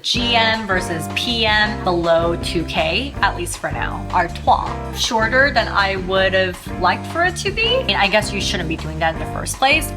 GM versus PM below 2K, at least for now. Artois. Shorter than I would have liked for it to be. I mean, I guess you shouldn't be doing that in the first place.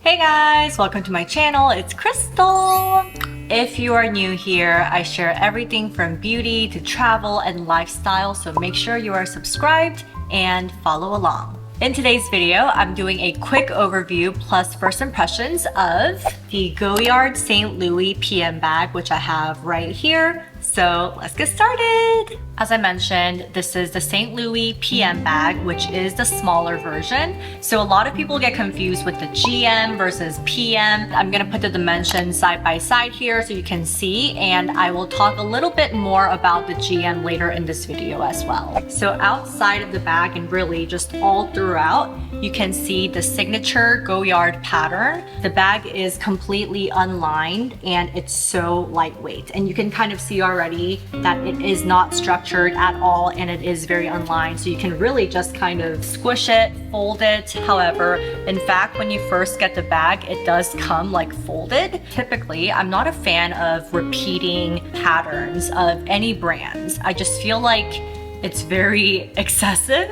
Hey guys, welcome to my channel. It's Crystal. If you are new here, I share everything from beauty to travel and lifestyle, so make sure you are subscribed and follow along. In today's video, I'm doing a quick overview plus first impressions of the GOYARD St. Louis PM bag, which I have right here. So let's get started. As I mentioned, this is the St. Louis PM bag, which is the smaller version. So a lot of people get confused with the GM versus PM. I'm gonna put the dimensions side by side here so you can see, and I will talk a little bit more about the GM later in this video as well. So outside of the bag and really just all throughout, you can see the signature GOYARD pattern. The bag is completely unlined and it's so lightweight, and you can kind of see already that it is not structured at all and it is very unlined, so you can really just kind of squish it, fold it. However, in fact, when you first get the bag, it does come like folded. Typically, I'm not a fan of repeating patterns of any brands. I just feel like it's very excessive.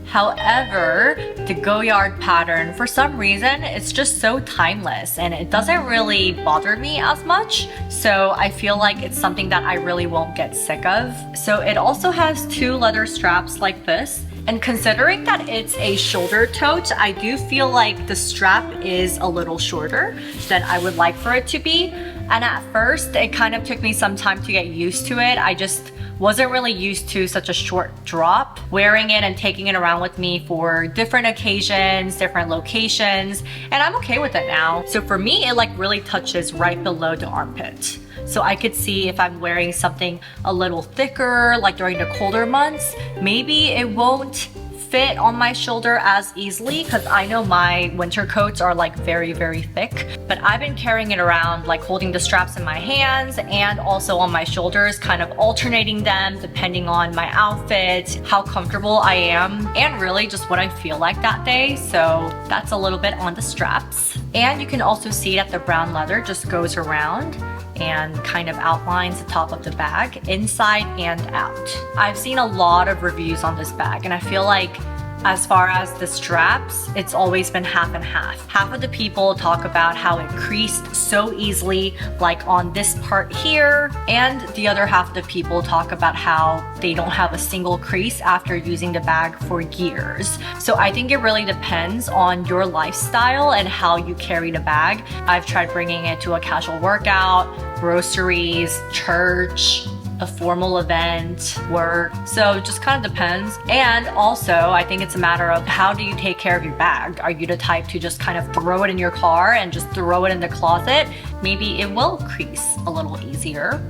However, the GOYARD pattern, for some reason, it's just so timeless and it doesn't really bother me as much. So I feel like it's something that I really won't get sick of. So it also has two leather straps like this. And considering that it's a shoulder tote, I do feel like the strap is a little shorter than I would like for it to be. And at first, it kind of took me some time to get used to it. I just wasn't really used to such a short drop. Wearing it and taking it around with me for different occasions, different locations, and I'm okay with it now. So for me, it like really touches right below the armpit. So I could see if I'm wearing something a little thicker, like during the colder months, maybe it won't fit on my shoulder as easily because I know my winter coats are like very, very thick. But I've been carrying it around, like holding the straps in my hands and also on my shoulders, kind of alternating them depending on my outfit, how comfortable I am, and really just what I feel like that day. So that's a little bit on the straps. And you can also see that the brown leather just goes around and kind of outlines the top of the bag inside and out. I've seen a lot of reviews on this bag and I feel like as far as the straps, it's always been half and half. Half of the people talk about how it creased so easily, like on this part here, and the other half of the people talk about how they don't have a single crease after using the bag for years. So I think it really depends on your lifestyle and how you carry the bag. I've tried bringing it to a casual workout, groceries, church, a formal event, work. So it just kind of depends. And also, I think it's a matter of how do you take care of your bag? Are you the type to just kind of throw it in your car and just throw it in the closet? Maybe it will crease a little easier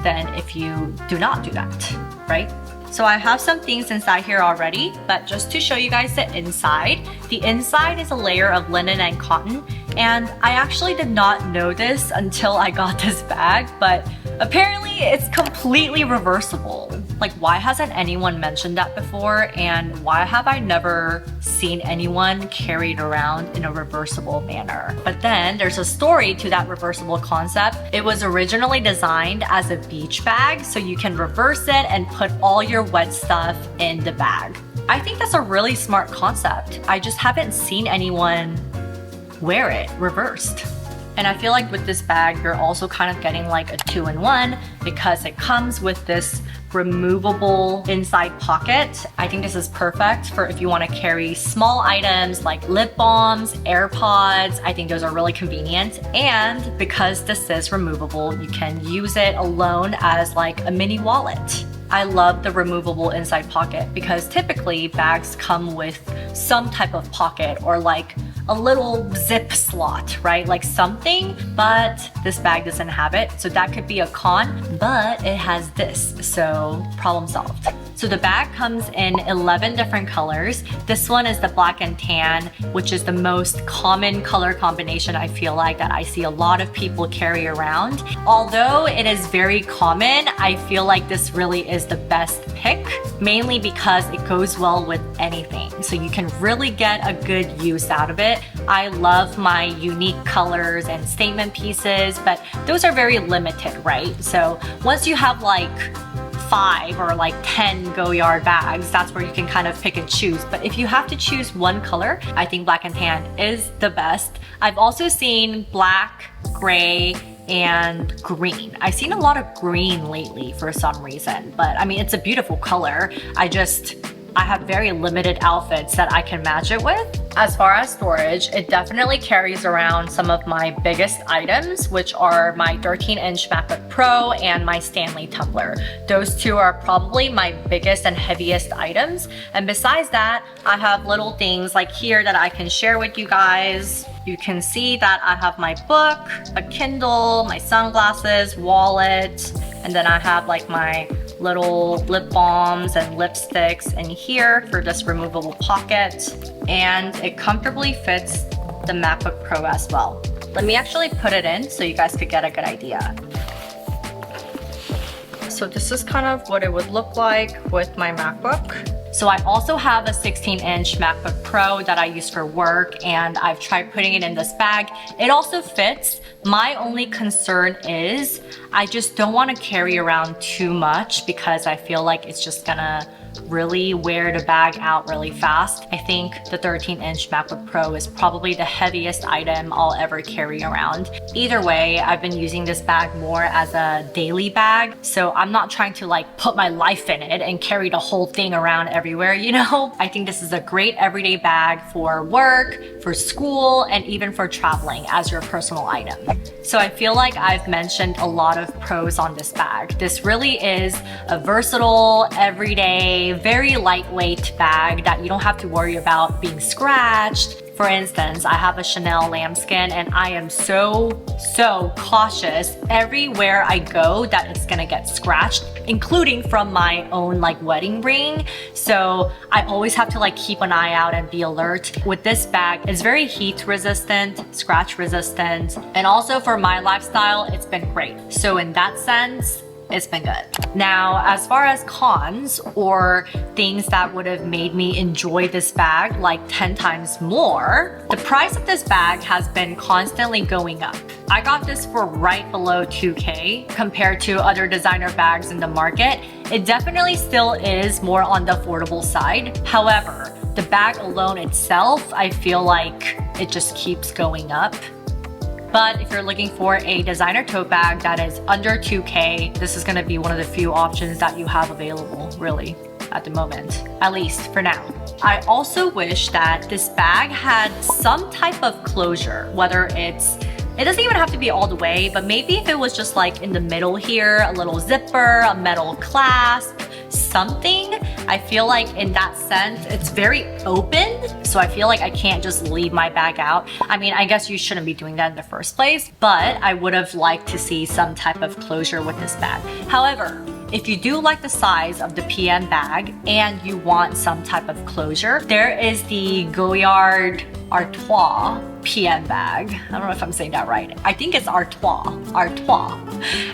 than if you do not do that, right? So I have some things inside here already, but just to show you guys the inside is a layer of linen and cotton. And I actually did not know this until I got this bag, but apparently it's completely reversible. Like, why hasn't anyone mentioned that before? And why have I never seen anyone carry it around in a reversible manner? But then there's a story to that reversible concept. It was originally designed as a beach bag, so you can reverse it and put all your wet stuff in the bag. I think that's a really smart concept. I just haven't seen anyone wear it reversed. And I feel like with this bag, you're also kind of getting like a 2-in-1 because it comes with this removable inside pocket. I think this is perfect for if you want to carry small items like lip balms, AirPods. I think those are really convenient. And because this is removable, you can use it alone as like a mini wallet. I love the removable inside pocket because typically bags come with some type of pocket or like a little zip slot, right? Like something, but this bag doesn't have it. So that could be a con, but it has this, so problem solved. So the bag comes in 11 different colors. This one is the black and tan, which is the most common color combination I feel like that I see a lot of people carry around. Although it is very common, I feel like this really is the best pick, mainly because it goes well with anything. So you can really get a good use out of it. I love my unique colors and statement pieces, but those are very limited, right? So once you have like 5 or like 10 GOYARD bags, that's where you can kind of pick and choose. But if you have to choose one color, I think black and tan is the best. I've also seen black, gray, and green. I've seen a lot of green lately for some reason, but I mean, it's a beautiful color. I have very limited outfits that I can match it with. As far as storage, it definitely carries around some of my biggest items, which are my 13-inch MacBook Pro and my Stanley tumbler. Those two are probably my biggest and heaviest items. And besides that, I have little things like here that I can share with you guys. You can see that I have my book, a Kindle, my sunglasses, wallet, and then I have like my little lip balms and lipsticks in here for this removable pocket, and it comfortably fits the MacBook Pro as well. Let me actually put it in so you guys could get a good idea. So this is kind of what it would look like with my MacBook. So I also have a 16-inch MacBook Pro that I use for work, and I've tried putting it in this bag. It also fits. My only concern is I just don't want to carry around too much because I feel like it's just gonna really wear the bag out really fast. I think the 13-inch MacBook Pro is probably the heaviest item I'll ever carry around. Either way, I've been using this bag more as a daily bag, so I'm not trying to like put my life in it and carry the whole thing around everywhere, you know? I think this is a great everyday bag for work, for school, and even for traveling as your personal item. So I feel like I've mentioned a lot of pros on this bag. This really is a versatile, everyday, very lightweight bag that you don't have to worry about being scratched. For instance, I have a Chanel lambskin and I am so cautious everywhere I go that it's gonna get scratched, including from my own like wedding ring. So I always have to like keep an eye out and be alert. With this bag, it's very heat resistant, scratch resistant, and also for my lifestyle, it's been great. So in that sense, it's been good. Now, as far as cons or things that would have made me enjoy this bag like 10 times more, the price of this bag has been constantly going up. I got this for right below $2K compared to other designer bags in the market. It definitely still is more on the affordable side. However, the bag alone itself, I feel like it just keeps going up. But if you're looking for a designer tote bag that is under $2K, this is gonna be one of the few options that you have available, really, at the moment, at least for now. I also wish that this bag had some type of closure, whether it doesn't even have to be all the way, but maybe if it was just like in the middle here, a little zipper, a metal clasp, something. I feel like in that sense, it's very open. So I feel like I can't just leave my bag out. I mean, I guess you shouldn't be doing that in the first place, but I would have liked to see some type of closure with this bag. However, if you do like the size of the PM bag and you want some type of closure, there is the GOYARD Artois PM bag. I don't know if I'm saying that right. I think it's Artois.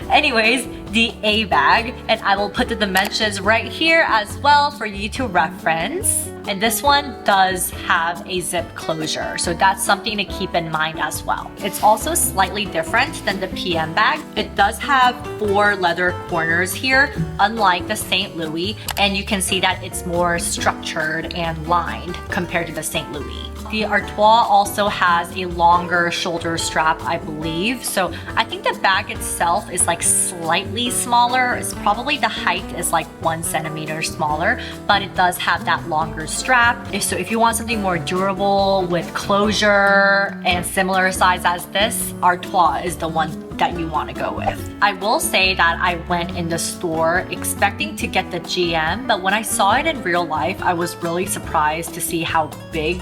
Anyways, the A bag, and I will put the dimensions right here as well for you to reference. And this one does have a zip closure, so that's something to keep in mind as well. It's also slightly different than the PM bag. It does have 4 leather corners here, unlike the St. Louis, and you can see that it's more structured and lined compared to the St. Louis. The Artois also has a longer shoulder strap, I believe. So I think the bag itself is like slightly smaller. It's probably the height is like 1 centimeter smaller, but it does have that longer strap. So if you want something more durable with closure and similar size as this, Artois is the one that you want to go with. I will say that I went in the store expecting to get the GM, but when I saw it in real life, I was really surprised to see how big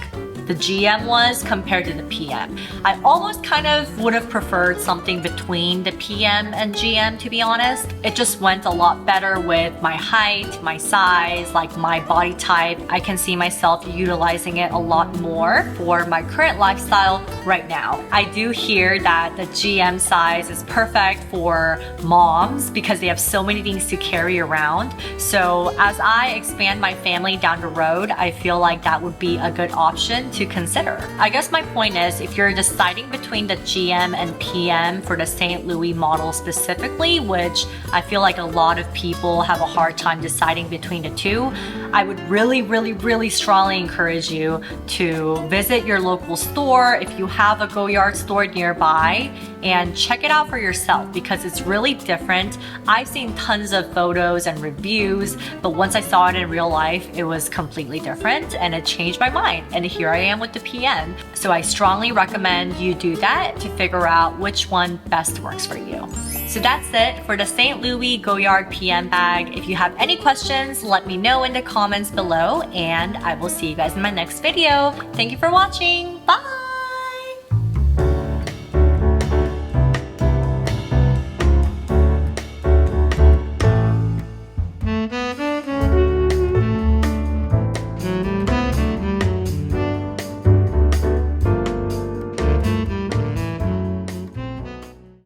the GM was compared to the PM. I almost kind of would have preferred something between the PM and GM, to be honest. It just went a lot better with my height, my size, like my body type. I can see myself utilizing it a lot more for my current lifestyle right now. I do hear that the GM size is perfect for moms because they have so many things to carry around. So as I expand my family down the road, I feel like that would be a good option to consider. I guess my point is, if you're deciding between the GM and PM for the St. Louis model specifically, which I feel like a lot of people have a hard time deciding between the two, I would really strongly encourage you to visit your local store if you have a GOYARD store nearby and check it out for yourself because it's really different. I've seen tons of photos and reviews, but once I saw it in real life, it was completely different and it changed my mind. And here I am with the PM. So I strongly recommend you do that to figure out which one best works for you. So that's it for the St. Louis GOYARD PM bag. If you have any questions, let me know in the comments below and I will see you guys in my next video. Thank you for watching. Bye!